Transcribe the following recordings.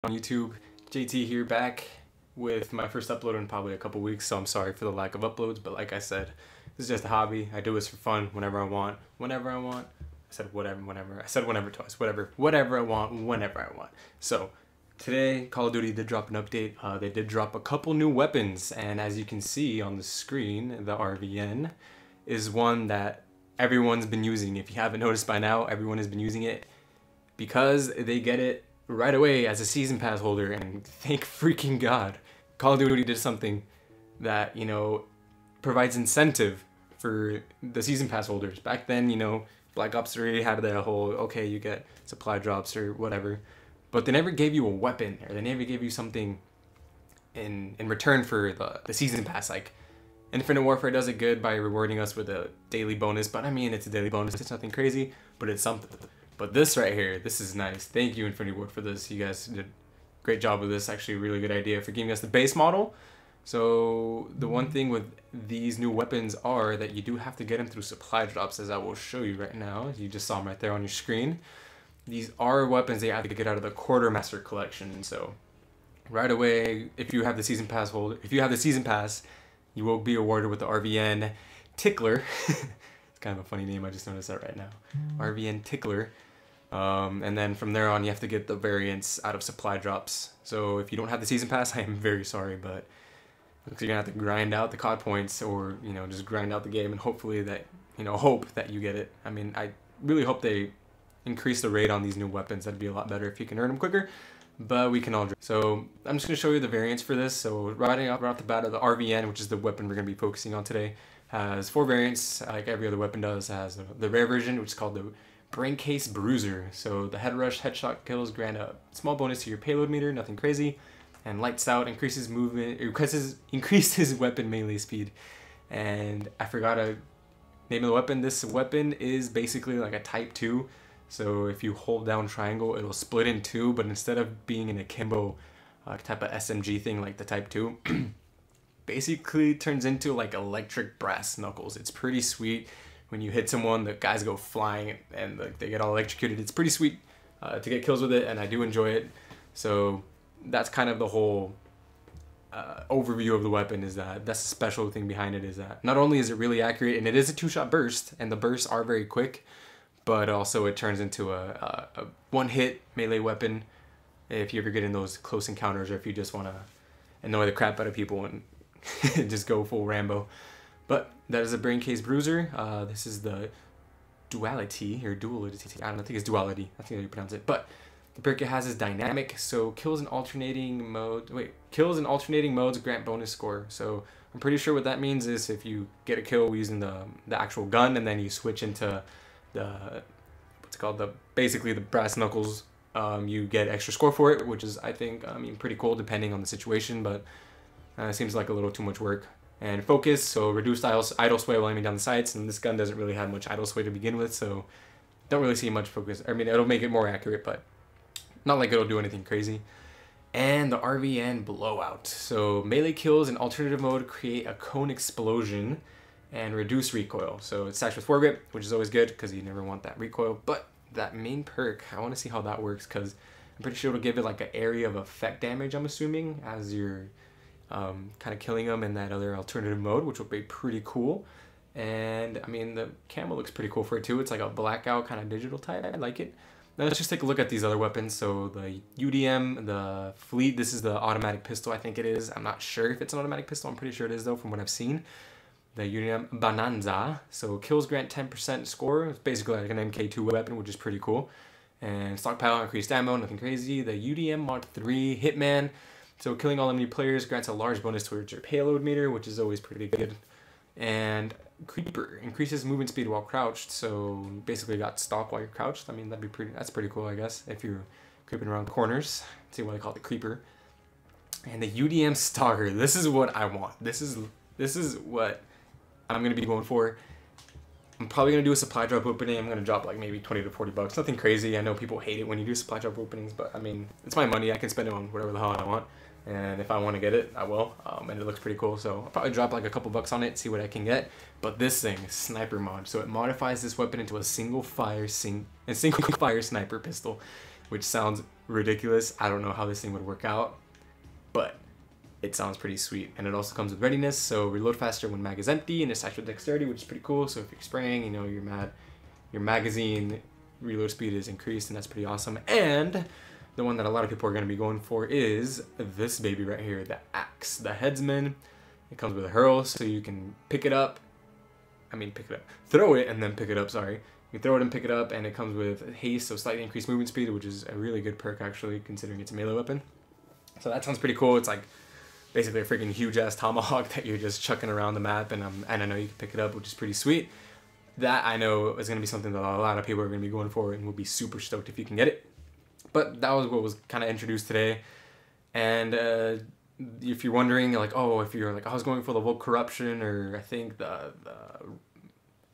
On YouTube, JT here, back with my first upload in probably a couple weeks, so I'm sorry for the lack of uploads, but like I said, this is just a hobby. I do this for fun, whenever I want. I said whenever. I said whenever twice. Whatever I want, whenever I want. So today, Call of Duty did drop an update. They did drop a couple new weapons, and as you can see on the screen, the RVN is one that everyone's been using. If you haven't noticed by now, everyone has been using it because they get it right away as a season pass holder, and thank freaking God, Call of Duty did something that, you know, provides incentive for the season pass holders. Back then, you know, Black Ops 3 had that whole, okay, you get supply drops or whatever, but they never gave you a weapon, or they never gave you something in return for the season pass. Like, Infinite Warfare does it good by rewarding us with a daily bonus, but I mean, it's a daily bonus, it's nothing crazy, but it's something. But this right here, this is nice. Thank you, Infinity Ward, for this. You guys did a great job with this. Actually, a really good idea for giving us the base model. So the one thing with these new weapons are that you do have to get them through supply drops, as I will show you right now. You just saw them right there on your screen. These are weapons that you have to get out of the Quartermaster collection. So right away, if you have the season pass holder, if you have the season pass, you will be awarded with the RVN Tickler. It's kind of a funny name. I just noticed that right now. RVN Tickler. And then from there on, you have to get the variants out of supply drops. So if you don't have the season pass, I am very sorry, but you're gonna have to grind out the COD points, or, you know, just grind out the game, and hopefully that, you know, hope that you get it. I mean, I really hope they increase the rate on these new weapons. That'd be a lot better if you can earn them quicker, but we can all. So I'm just gonna show you the variants for this. So right off the bat, of the RVN, which is the weapon we're gonna be focusing on today, has 4 variants, like every other weapon does. It has the rare version, which is called the Braincase Bruiser. So the head rush headshot kills grant a small bonus to your payload meter, nothing crazy. And lights out increases movement, increases weapon melee speed. And I forgot to name of the weapon. This weapon is basically like a type 2. So if you hold down triangle, it'll split in 2, but instead of being an akimbo type of SMG thing like the type 2, basically turns into like electric brass knuckles. It's pretty sweet. When you hit someone, the guys go flying and like they get all electrocuted. It's pretty sweet to get kills with it, and I do enjoy it. So that's kind of the whole overview of the weapon. Is that's the special thing behind it, is that not only is it really accurate, and it is a 2-shot burst, and the bursts are very quick, but also it turns into a one-hit melee weapon if you ever get in those close encounters, or if you just want to annoy the crap out of people and just go full Rambo. But that is a Braincase Bruiser. This is the Duality, or Duality. I don't know, I think it's Duality. I think how you pronounce it. But the perk it has is Dynamic, so kills in alternating modes grant bonus score. So I'm pretty sure what that means is if you get a kill using the actual gun, and then you switch into the, what's it called, basically the brass knuckles, you get extra score for it, which is, I think, pretty cool depending on the situation, but it seems like a little too much work. And focus, so reduced idle sway while aiming down the sights, and this gun doesn't really have much idle sway to begin with, so don't really see much focus. I mean, it'll make it more accurate, but not like it'll do anything crazy. And the RVN Blowout, so melee kills in alternative mode create a cone explosion and reduce recoil. So it's stacks with foregrip, which is always good because you never want that recoil. But that main perk, I want to see how that works, because I'm pretty sure it'll give it like an area of effect damage, I'm assuming, as you're kind of killing them in that other alternative mode, which will be pretty cool. And I mean, the camo looks pretty cool for it too. It's like a blackout kind of digital type. I like it. Now let's just take a look at these other weapons. So the UDM, the Fleet, this is the automatic pistol, I think it is. I'm not sure if it's an automatic pistol. I'm pretty sure it is though, from what I've seen. The UDM Bonanza, so kills grant 10% score. It's basically like an MK2 weapon, which is pretty cool. And stockpile increased ammo, nothing crazy. The UDM Mod 3 Hitman, so killing all enemy players grants a large bonus towards your payload meter, which is always pretty good. And Creeper increases movement speed while crouched, so basically got stalk while you're crouched. I mean, that's pretty cool, I guess, if you're creeping around corners. See why they call it the Creeper. And the UDM Stalker, this is what I want. This is what I'm gonna be going for. I'm probably gonna do a supply drop opening. I'm gonna drop like maybe 20 to 40 bucks. Nothing crazy. I know people hate it when you do supply drop openings, but I mean, it's my money. I can spend it on whatever the hell I want. And if I want to get it, I will. And it looks pretty cool, so I'll probably drop like a couple bucks on it, see what I can get. But this thing, Sniper Mod, so it modifies this weapon into a single fire sniper pistol. which sounds ridiculous. I don't know how this thing would work out, but it sounds pretty sweet. And it also comes with readiness, so reload faster when mag is empty, and it's actual dexterity, which is pretty cool. So if you're spraying, you know, your magazine reload speed is increased, and that's pretty awesome. And the one that a lot of people are going to be going for is this baby right here, the Axe, the Headsman. It comes with a hurl, so you can throw it and then pick it up, sorry. You can throw it and pick it up, and it comes with haste, so slightly increased movement speed, which is a really good perk actually, considering it's a melee weapon. So that sounds pretty cool. It's like basically a freaking huge ass tomahawk that you're just chucking around the map, and I know you can pick it up, which is pretty sweet. That I know is going to be something that a lot of people are going to be going for and will be super stoked if you can get it. But that was what was kind of introduced today. And if you're wondering, like, oh, if you're like, I was going for the Volt Corruption, or I think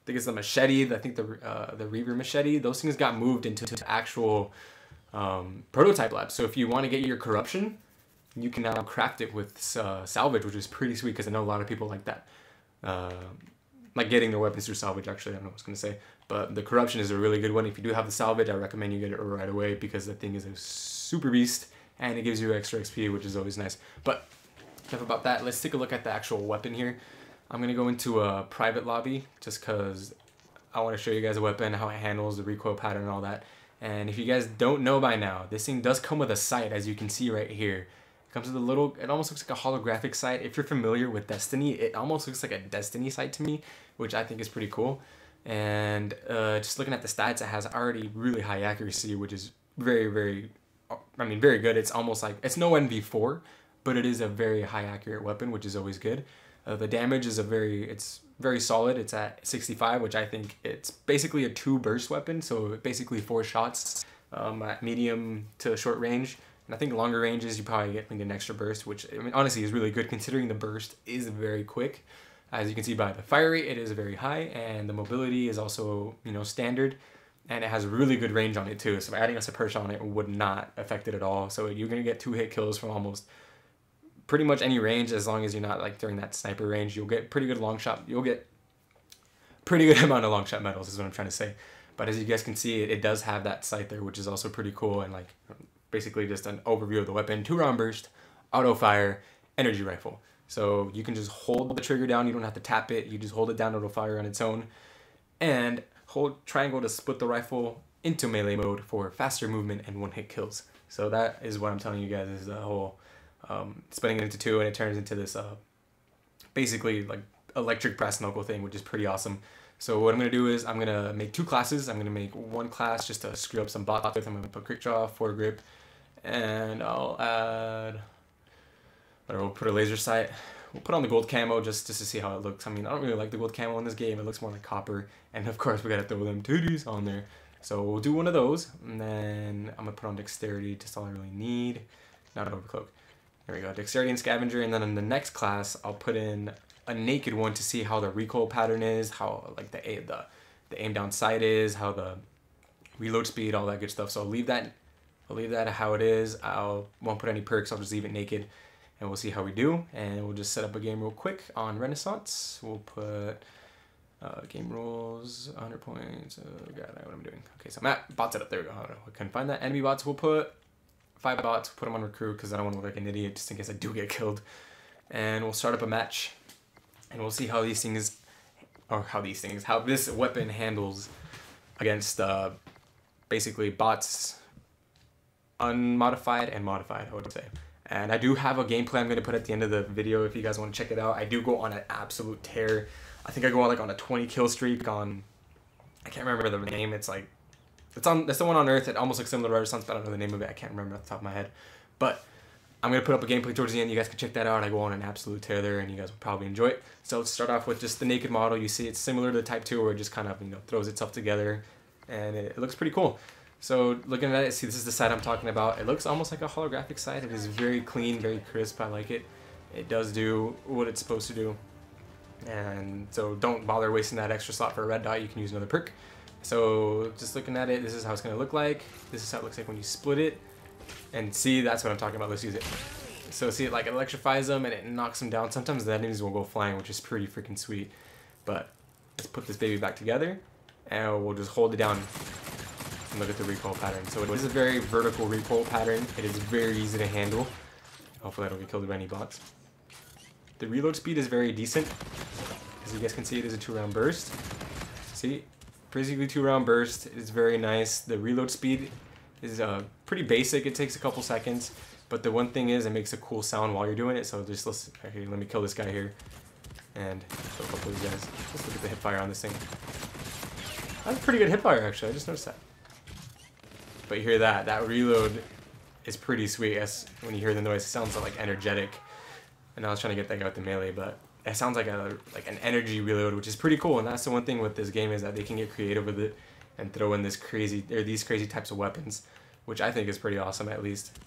it's the machete, I think the Reaver machete, those things got moved into actual prototype labs. So if you want to get your corruption, you can now craft it with salvage, which is pretty sweet, because I know a lot of people like that. Like getting their weapons through salvage, actually, I don't know what I was going to say. But the corruption is a really good one. If you do have the salvage, I recommend you get it right away, because the thing is a super beast, and it gives you extra XP, which is always nice. But enough about that. Let's take a look at the actual weapon here. I'm going to go into a private lobby, just because I want to show you guys the weapon, how it handles, the recoil pattern, and all that. And if you guys don't know by now, this thing does come with a sight, as you can see right here. Comes with a little, it almost looks like a holographic sight. If you're familiar with Destiny, it almost looks like a Destiny sight to me, which I think is pretty cool. And just looking at the stats, it has already really high accuracy, which is very, very good. It's almost like, it's no NV4, but it is a very high accurate weapon, which is always good. The damage is it's very solid. It's at 65, which I think it's basically a 2 burst weapon. So basically 4 shots at medium to short range. And I think longer ranges, you probably get an extra burst, which I mean, honestly is really good, considering the burst is very quick. As you can see by the fire rate, it is very high, and the mobility is also, you know, standard, and it has really good range on it too. So adding a suppression on it would not affect it at all. So you're gonna get 2 hit kills from almost pretty much any range, as long as you're not like during that sniper range. You'll get pretty good long shot. You'll get pretty good amount of long shot medals, is what I'm trying to say. But as you guys can see, it does have that sight there, which is also pretty cool, and like basically just an overview of the weapon. 2-round burst, auto fire, energy rifle. So you can just hold the trigger down. You don't have to tap it. You just hold it down, it'll fire on its own. And hold triangle to split the rifle into melee mode for faster movement and 1-hit kills. So that is what I'm telling you guys, is the whole splitting it into 2, and it turns into this basically like electric brass knuckle thing, which is pretty awesome. So what I'm going to do is I'm going to make 2 classes. I'm going to make 1 class just to screw up some bots with. I'm going to put quick draw, 4 grip, and I'll add, we'll put a laser sight. We'll put on the gold camo just to see how it looks. I mean, I don't really like the gold camo in this game. It looks more like copper. And of course, we got to throw them titties on there. So we'll do one of those, and then I'm going to put on dexterity, just all I really need. Not an overcloak. There we go, dexterity and scavenger. And then in the next class, I'll put in a naked one to see how the recoil pattern is, how like the aim down sight is, how the reload speed, all that good stuff. So I'll leave that how it is. Won't put any perks. I'll just leave it naked, and we'll see how we do. And we'll just set up a game real quick on Renaissance. We'll put game rules, 100 points. Oh god, I know what I'm doing. Okay, so I'm at bot setup. There we go. I couldn't find that. Enemy bots. We'll put 5 bots. Put them on recruit, because I don't want to look like an idiot, just in case I do get killed. And we'll start up a match. And we'll see how how this weapon handles against basically bots, unmodified and modified, I would say. And I do have a gameplay I'm going to put at the end of the video if you guys want to check it out. I do go on an absolute tear. I think I go on like on a 20 kill streak on, I can't remember the name. It's like, it's the one on Earth. It almost looks similar to Renaissance, but I don't know the name of it. I can't remember off the top of my head. But I'm going to put up a gameplay towards the end. You guys can check that out. I go on an absolute tear there, and you guys will probably enjoy it. So let's start off with just the naked model. You see it's similar to the Type 2, where it just kind of, you know, throws itself together, and it looks pretty cool. So looking at it, see, this is the sight I'm talking about. It looks almost like a holographic sight. It is very clean, very crisp. I like it. It does do what it's supposed to do. And so don't bother wasting that extra slot for a red dot. You can use another perk. So just looking at it, this is how it's going to look like. This is how it looks like when you split it. And see, that's what I'm talking about. Let's use it. So see, it like electrifies them and it knocks them down. Sometimes the enemies will go flying, which is pretty freaking sweet. But let's put this baby back together, and we'll just hold it down and look at the recoil pattern. So it is a very vertical recoil pattern. It is very easy to handle. Hopefully I don't get killed by any bots. The reload speed is very decent. As you guys can see, it is a 2-round burst. See? Basically 2-round burst is very nice. The reload speed is pretty basic. It takes a couple seconds. But the one thing is, it makes a cool sound while you're doing it. So just listen. Here, let me kill this guy here. And show a couple of these guys. Let's look at the hipfire on this thing. That's a pretty good hipfire, actually. I just noticed that. But you hear that. That reload is pretty sweet. When you hear the noise, it sounds like energetic. And I was trying to get that guy with the melee, but it sounds like an energy reload, which is pretty cool. And that's the one thing with this game, is that they can get creative with it and throw in these crazy types of weapons, which I think is pretty awesome, at least.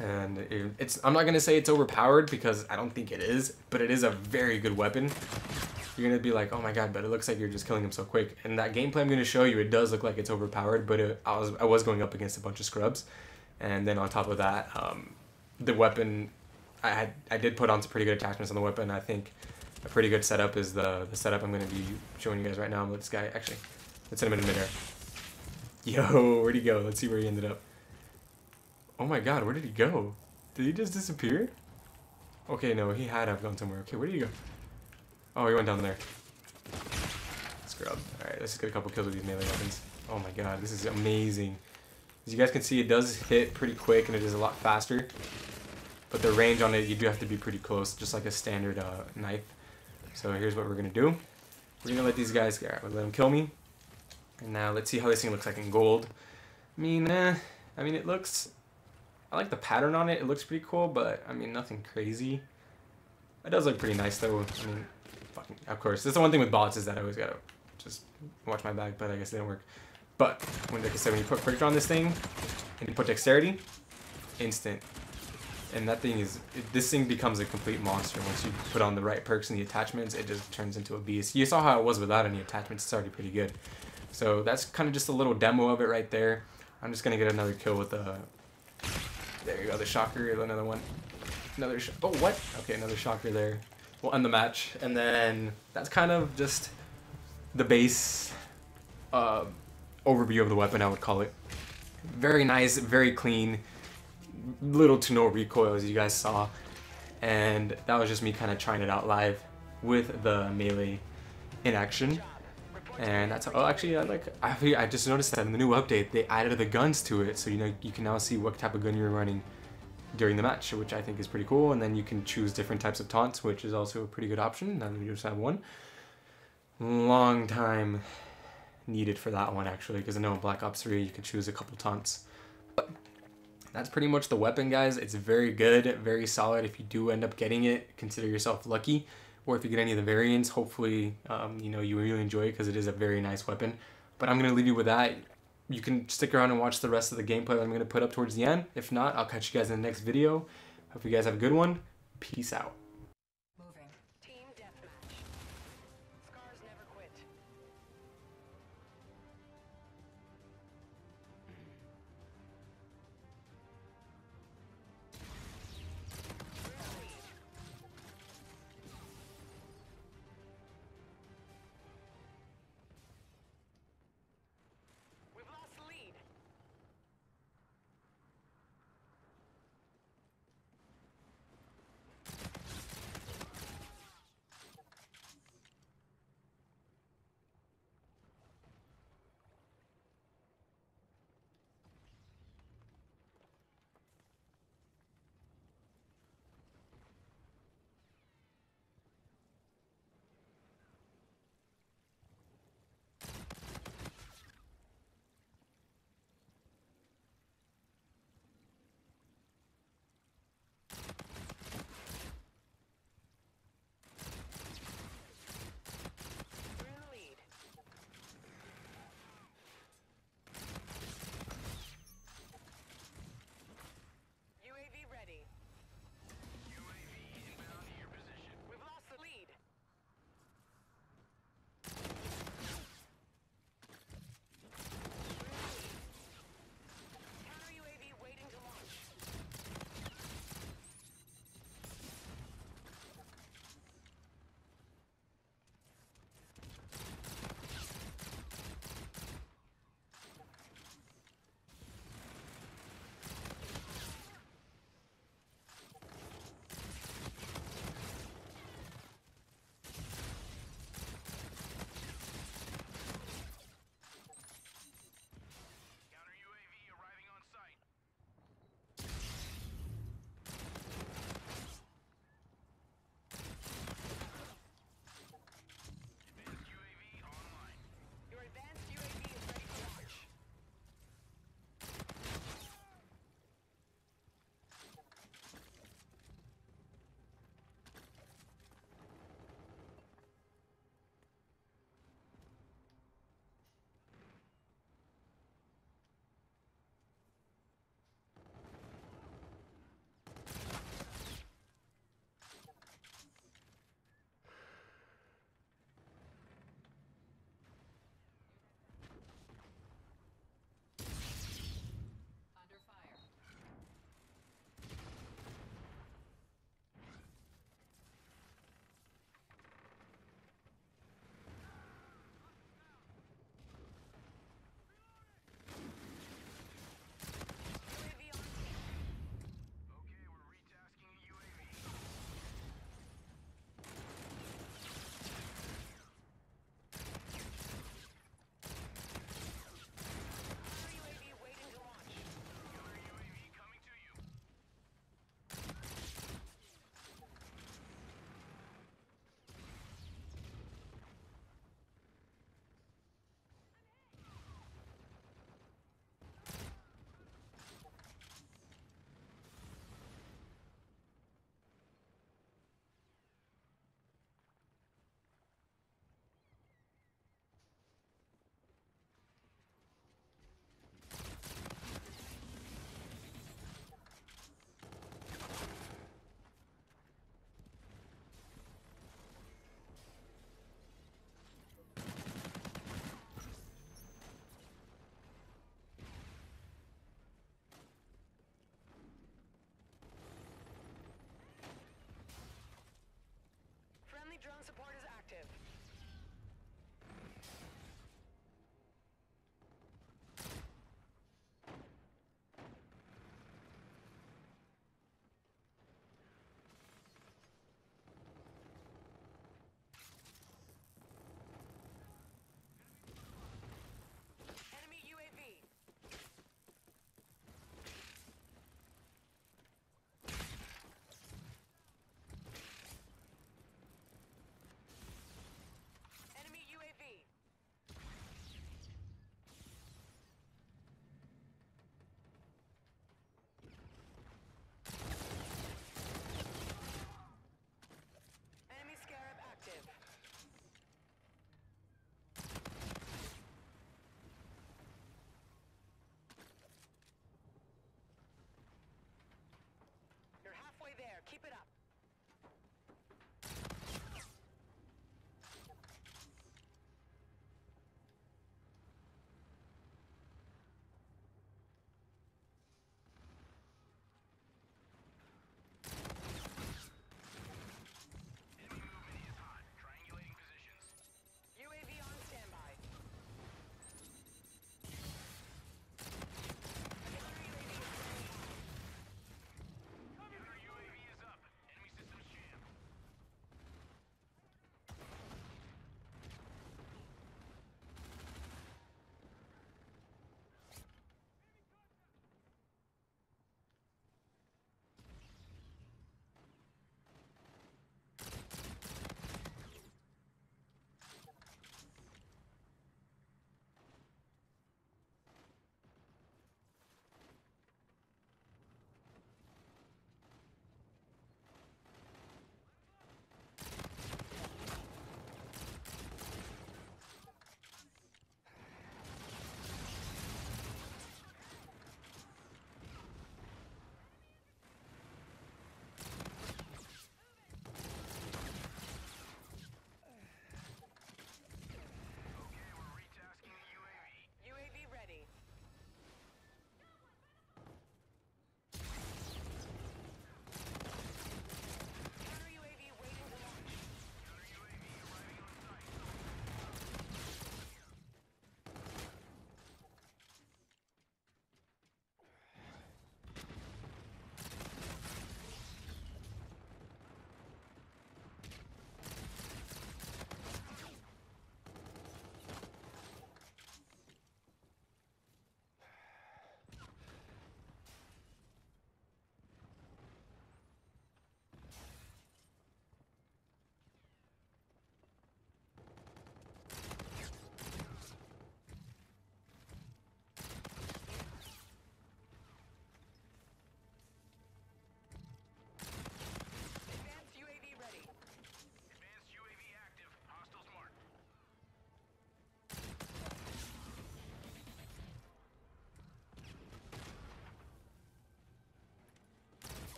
And I'm not gonna say it's overpowered, because I don't think it is, but it is a very good weapon. You're gonna be like, oh my god, but it looks like you're just killing him so quick. And that gameplay I'm gonna show you, it does look like it's overpowered, but I was going up against a bunch of scrubs. And then on top of that, the weapon, I did put on some pretty good attachments on the weapon. I think a pretty good setup is the setup I'm going to be showing you guys right now. Let this guy, actually, let's hit him in midair. Yo, where'd he go? Let's see where he ended up. Oh my god, where did he go? Did he just disappear? Okay, no, he had to have gone somewhere. Okay, where did he go? Oh, he went down there. Scrub. Alright, let's just get a couple kills with these melee weapons. Oh my god, this is amazing. As you guys can see, it does hit pretty quick, and it is a lot faster. But the range on it, you do have to be pretty close, just like a standard knife. So here's what we're going to do. We're going to let these guys, let them kill me. And now let's see how this thing looks like in gold. I mean, it looks, I like the pattern on it. It looks pretty cool, but I mean, nothing crazy. It does look pretty nice though. I mean, fucking, of course. That's the one thing with bots, is that I always got to just watch my back, but I guess it didn't work. But, like I said, when you put quick draw on this thing, and you put dexterity, instant. And that thing is, this thing becomes a complete monster. Once you put on the right perks and the attachments, it just turns into a beast. You saw how it was without any attachments. It's already pretty good. So that's kind of just a little demo of it right there. I'm just going to get another kill with the, there you go, the shocker, another one. Another, oh, what? Okay, another shocker there. We'll end the match. And then that's kind of just the base overview of the weapon, I would call it. Very nice, very clean. Little to no recoil, as you guys saw, and that was just me kind of trying it out live with the melee in action. And that's, oh, actually, I just noticed that in the new update they added the guns to it, so you can now see what type of gun you're running during the match, which I think is pretty cool. And then you can choose different types of taunts, which is also a pretty good option. Now we just have one. Long time needed for that one, actually, because I know in Black Ops 3 you could choose a couple taunts. But that's pretty much the weapon, guys. It's very good, very solid. If you do end up getting it, consider yourself lucky. Or if you get any of the variants, hopefully you really enjoy it, because it is a very nice weapon. But I'm going to leave you with that. You can stick around and watch the rest of the gameplay that I'm going to put up towards the end. If not, I'll catch you guys in the next video. Hope you guys have a good one. Peace out.